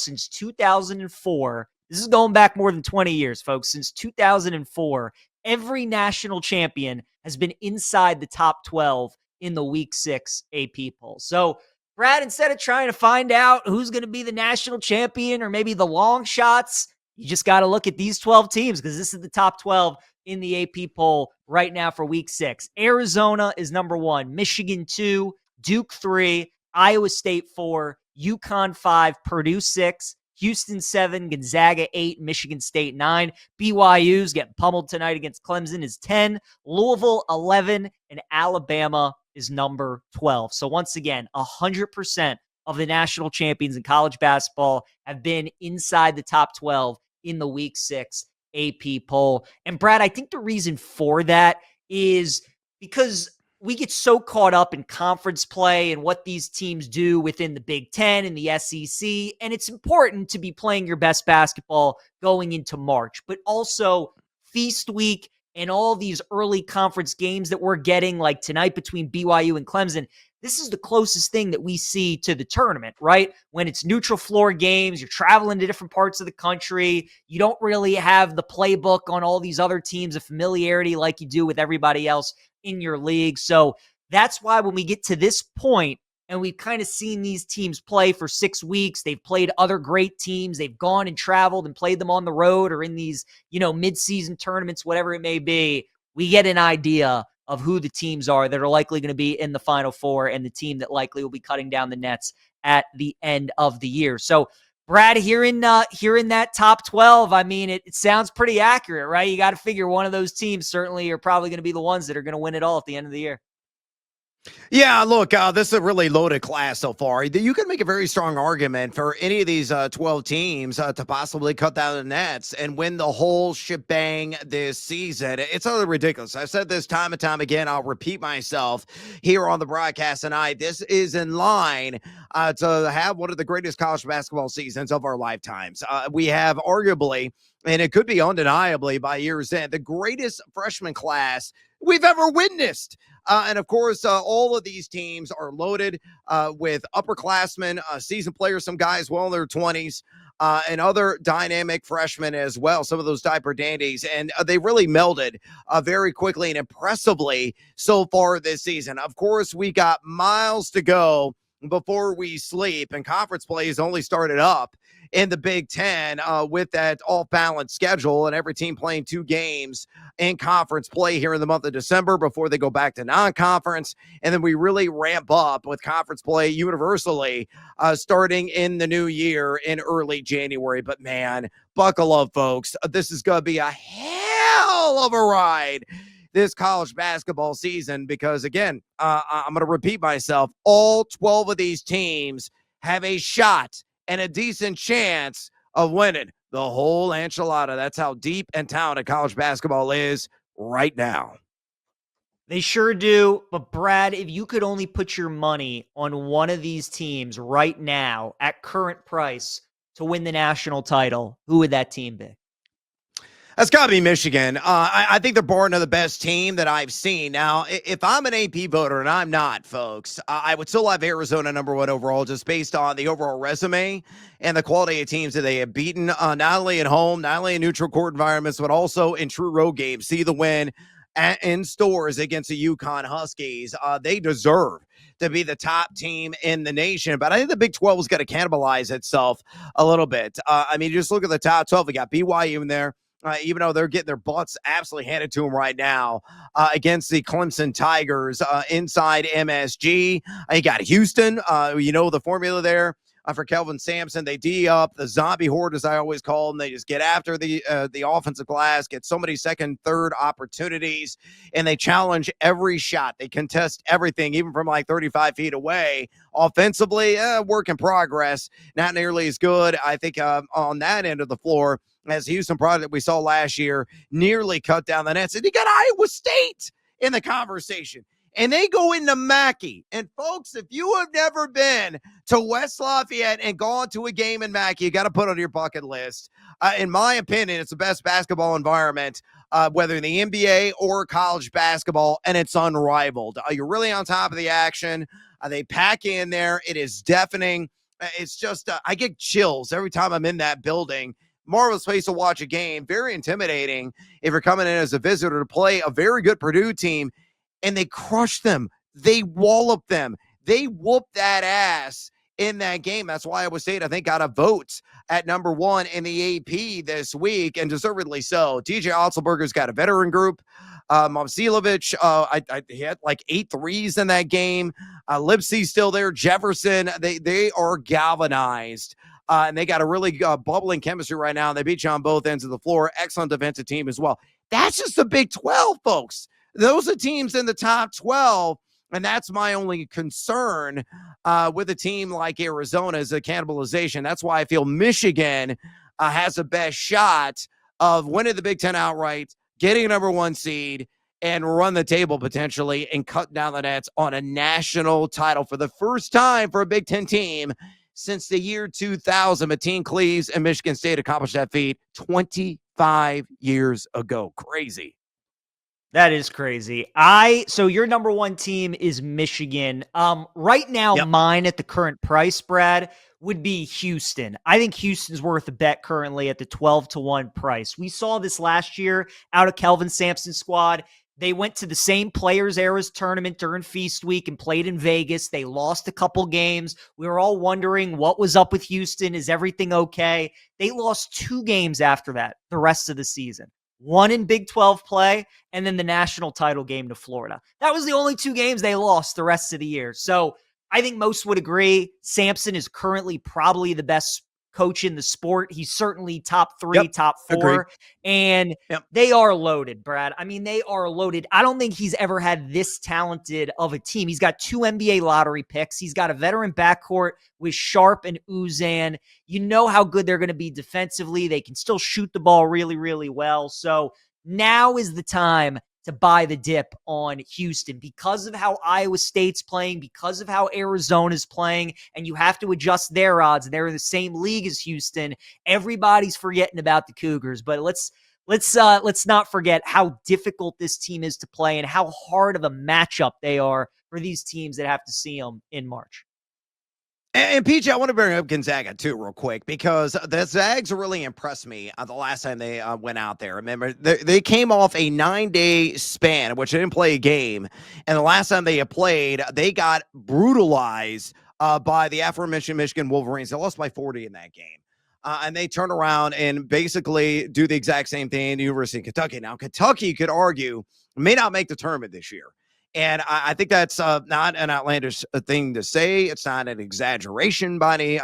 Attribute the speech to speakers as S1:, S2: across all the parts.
S1: since 2004. This is going back more than 20 years, folks. Since 2004, every national champion has been inside the top 12 in the Week 6 AP poll. So, Brad, instead of trying to find out who's going to be the national champion or maybe the long shots, you just got to look at these 12 teams because this is the top 12 in the AP poll right now for Week 6. Arizona is number 1, Michigan 2, Duke 3, Iowa State 4, UConn 5, Purdue 6, Houston 7, Gonzaga 8, Michigan State 9. BYU's getting pummeled tonight against Clemson is 10, Louisville 11, and Alabama is number 12. So once again, 100% of the national champions in college basketball have been inside the top 12 in the Week 6 AP poll. And Brad, I think the reason for that is because we get so caught up in conference play and what these teams do within the Big Ten and the SEC. And it's important to be playing your best basketball going into March, but also Feast Week and all these early conference games that we're getting, like tonight between BYU and Clemson. This is the closest thing that we see to the tournament, right? When it's neutral floor games, you're traveling to different parts of the country. You don't really have the playbook on all these other teams of familiarity like you do with everybody else in your league. So that's why when we get to this point and we've kind of seen these teams play for 6 weeks, they've played other great teams, they've gone and traveled and played them on the road or in these, mid-season tournaments, whatever it may be, we get an idea of who the teams are that are likely going to be in the Final Four and the team that likely will be cutting down the nets at the end of the year. So, Brad, here in that top 12, I mean, it sounds pretty accurate, right? You got to figure one of those teams certainly are probably going to be the ones that are going to win it all at the end of the year.
S2: Yeah, look, this is a really loaded class so far. You can make a very strong argument for any of these 12 teams to possibly cut down the nets and win the whole shebang this season. It's utterly ridiculous. I've said this time and time again. I'll repeat myself here on the broadcast tonight. This is in line to have one of the greatest college basketball seasons of our lifetimes. We have arguably, and it could be undeniably by year's end, the greatest freshman class we've ever witnessed. And of course, all of these teams are loaded with upperclassmen, seasoned players, some guys well in their 20s, and other dynamic freshmen as well, some of those diaper dandies. And they really melded very quickly and impressively so far this season. Of course, we got miles to go before we sleep, and conference play has only started up in the Big Ten with that off-balance schedule and every team playing 2 games in conference play here in the month of December before they go back to non-conference. And then we really ramp up with conference play universally starting in the new year in early January. But man, buckle up, folks. This is going to be a hell of a ride this college basketball season because, again, I'm going to repeat myself. All 12 of these teams have a shot and a decent chance of winning the whole enchilada. That's how deep and talented college basketball is right now.
S1: They sure do. But Brad, if you could only put your money on one of these teams right now at current price to win the national title, who would that team be?
S2: That's got to be Michigan. I think they're born of the best team that I've seen. Now, if I'm an AP voter, and I'm not, folks, I would still have Arizona number 1 overall just based on the overall resume and the quality of teams that they have beaten, not only at home, not only in neutral court environments, but also in true road games. See the win in stores against the UConn Huskies. They deserve to be the top team in the nation, but I think the Big 12 is going to cannibalize itself a little bit. I mean, just look at the top 12. We got BYU in there. Even though they're getting their butts absolutely handed to them right now against the Clemson Tigers inside MSG. You got Houston, the formula there for Kelvin Sampson. They D up the zombie horde, as I always call them. They just get after the offensive glass, get so many second, third opportunities, and they challenge every shot. They contest everything, even from like 35 feet away. Offensively, work in progress, not nearly as good, I think, on that end of the floor as the Houston product we saw last year nearly cut down the nets. And you got Iowa State in the conversation. And they go into Mackey. And folks, if you have never been to West Lafayette and gone to a game in Mackey, you got to put it on your bucket list. In my opinion, it's the best basketball environment, whether in the NBA or college basketball, and it's unrivaled. You're really on top of the action. They pack in there. It is deafening. It's just, I get chills every time I'm in that building. Marvelous place to watch a game. Very intimidating if you're coming in as a visitor to play a very good Purdue team, and they crush them. They wallop them. They whoop that ass in that game. That's why Iowa State, I think, got a vote at number 1 in the AP this week, and deservedly so. TJ Otzelberger's got a veteran group. Momcilovic, he had like 8 threes in that game. Lipsy's still there. Jefferson, they are galvanized. And they got a really bubbling chemistry right now. They beat you on both ends of the floor. Excellent defensive team as well. That's just the Big 12, folks. Those are teams in the top 12. And that's my only concern with a team like Arizona is a cannibalization. That's why I feel Michigan has the best shot of winning the Big 10 outright, getting a number 1 seed, and run the table potentially and cut down the nets on a national title for the first time for a Big 10 team since the year 2000. Mateen Cleaves and Michigan State accomplished that feat 25 years ago. Crazy.
S1: That is crazy. So your number 1 team is Michigan. Right now,
S2: Yep.
S1: mine at the current price, Brad, would be Houston. I think Houston's worth a bet currently at the 12-1 price. We saw this last year out of Kelvin Sampson's squad. They went to the same Players Eras tournament during Feast Week and played in Vegas. They lost a couple games. We were all wondering what was up with Houston. Is everything okay? They lost 2 games after that, the rest of the season. 1 in Big 12 play, and then the national title game to Florida. That was the only 2 games they lost the rest of the year. So I think most would agree Sampson is currently probably the best coach in the sport. He's certainly top 3, top 4.
S2: Agreed.
S1: And they are loaded, Brad. I mean, they are loaded. I don't think he's ever had this talented of a team. He's got 2 NBA lottery picks. He's got a veteran backcourt with Sharp and Uzan. You know how good they're going to be defensively. They can still shoot the ball really, really well. So now is the time to buy the dip on Houston because of how Iowa State's playing, because of how Arizona's playing, and you have to adjust their odds. They're in the same league as Houston. Everybody's forgetting about the Cougars, but let's not forget how difficult this team is to play and how hard of a matchup they are for these teams that have to see them in March.
S2: And PJ, I want to bring up Gonzaga too, real quick, because the Zags really impressed me the last time they went out there. Remember, they came off a 9-day span in which they didn't play a game, and the last time they had played, they got brutalized by the aforementioned Michigan Wolverines. They lost by 40 in that game. And they turn around and basically do the exact same thing in the University of Kentucky. Now, Kentucky, you could argue, may not make the tournament this year. And I think that's not an outlandish thing to say. It's not an exaggeration by any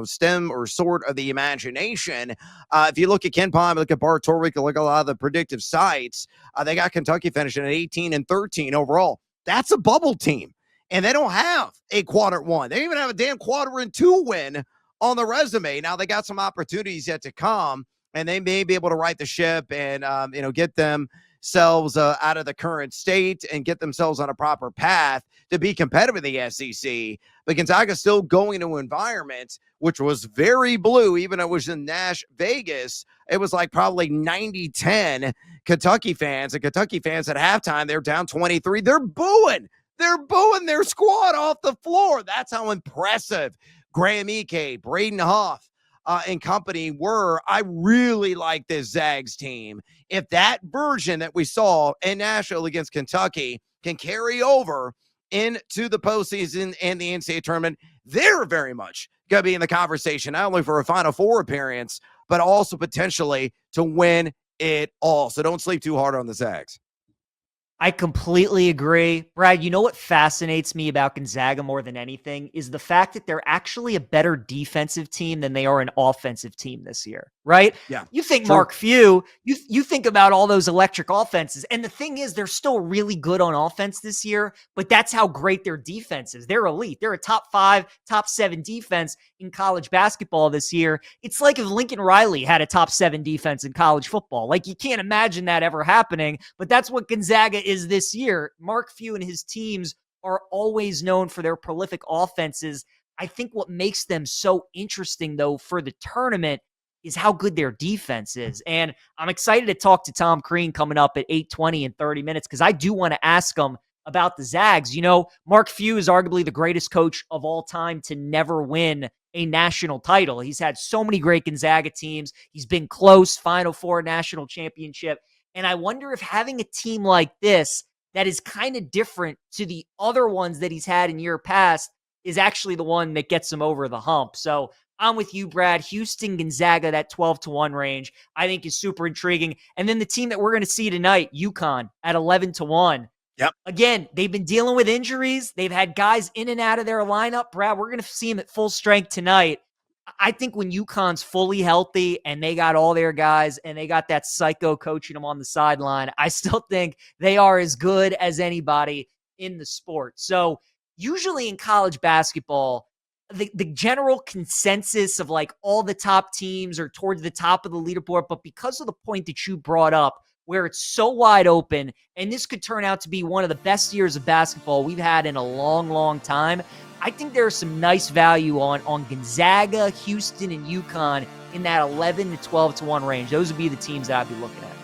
S2: stem or sort of the imagination. If you look at Ken Palm, look at Bart Torvik, look at a lot of the predictive sites, they got Kentucky finishing at 18-13 overall. That's a bubble team. And they don't have a quadrant 1. They even have a damn quadrant 2 win on the resume. Now they got some opportunities yet to come, and they may be able to right the ship and get themselves out of the current state and get themselves on a proper path to be competitive in the SEC. But Gonzaga still going to an environment which was very blue, even though it was in Vegas. It was like probably 90-10 Kentucky fans. And Kentucky fans at halftime, they're down 23. They're booing. They're booing their squad off the floor. That's how impressive Graham Ike, Braden Huff, and company were. I really like this Zags team. If that version that we saw in Nashville against Kentucky can carry over into the postseason and the NCAA tournament, they're very much going to be in the conversation, not only for a Final Four appearance, but also potentially to win it all. So don't sleep too hard on the Zags.
S1: I completely agree. Brad, you know what fascinates me about Gonzaga more than anything is the fact that they're actually a better defensive team than they are an offensive team this year, right?
S2: Yeah.
S1: You think
S2: True.
S1: Mark Few, you think about all those electric offenses. And the thing is, they're still really good on offense this year, but that's how great their defense is. They're elite. They're a top 5, top 7 defense in college basketball this year. It's like if Lincoln Riley had a top 7 defense in college football. Like, you can't imagine that ever happening, but that's what Gonzaga is this year. Mark Few and his teams are always known for their prolific offenses. I think what makes them so interesting, though, for the tournament is how good their defense is. And I'm excited to talk to Tom Crean coming up at 8:20 in 30 minutes because I do want to ask him about the Zags. You know, Mark Few is arguably the greatest coach of all time to never win a national title. He's had so many great Gonzaga teams. He's been close, Final Four, national championship. And I wonder if having a team like this that is kind of different to the other ones that he's had in year past is actually the one that gets him over the hump. So I'm with you, Brad. Houston, Gonzaga, that 12-1 range, I think is super intriguing. And then the team that we're going to see tonight, UConn, at 11-1.
S2: Yep.
S1: Again, they've been dealing with injuries. They've had guys in and out of their lineup. Brad, we're going to see them at full strength tonight. I think when UConn's fully healthy and they got all their guys and they got that psycho coaching them on the sideline, I still think they are as good as anybody in the sport. So usually in college basketball, the general consensus of like all the top teams are towards the top of the leaderboard, but because of the point that you brought up, where it's so wide open, and this could turn out to be one of the best years of basketball we've had in a long, long time, I think there's some nice value on Gonzaga, Houston, and UConn in that 11 to 12-1 range. Those would be the teams that I'd be looking at.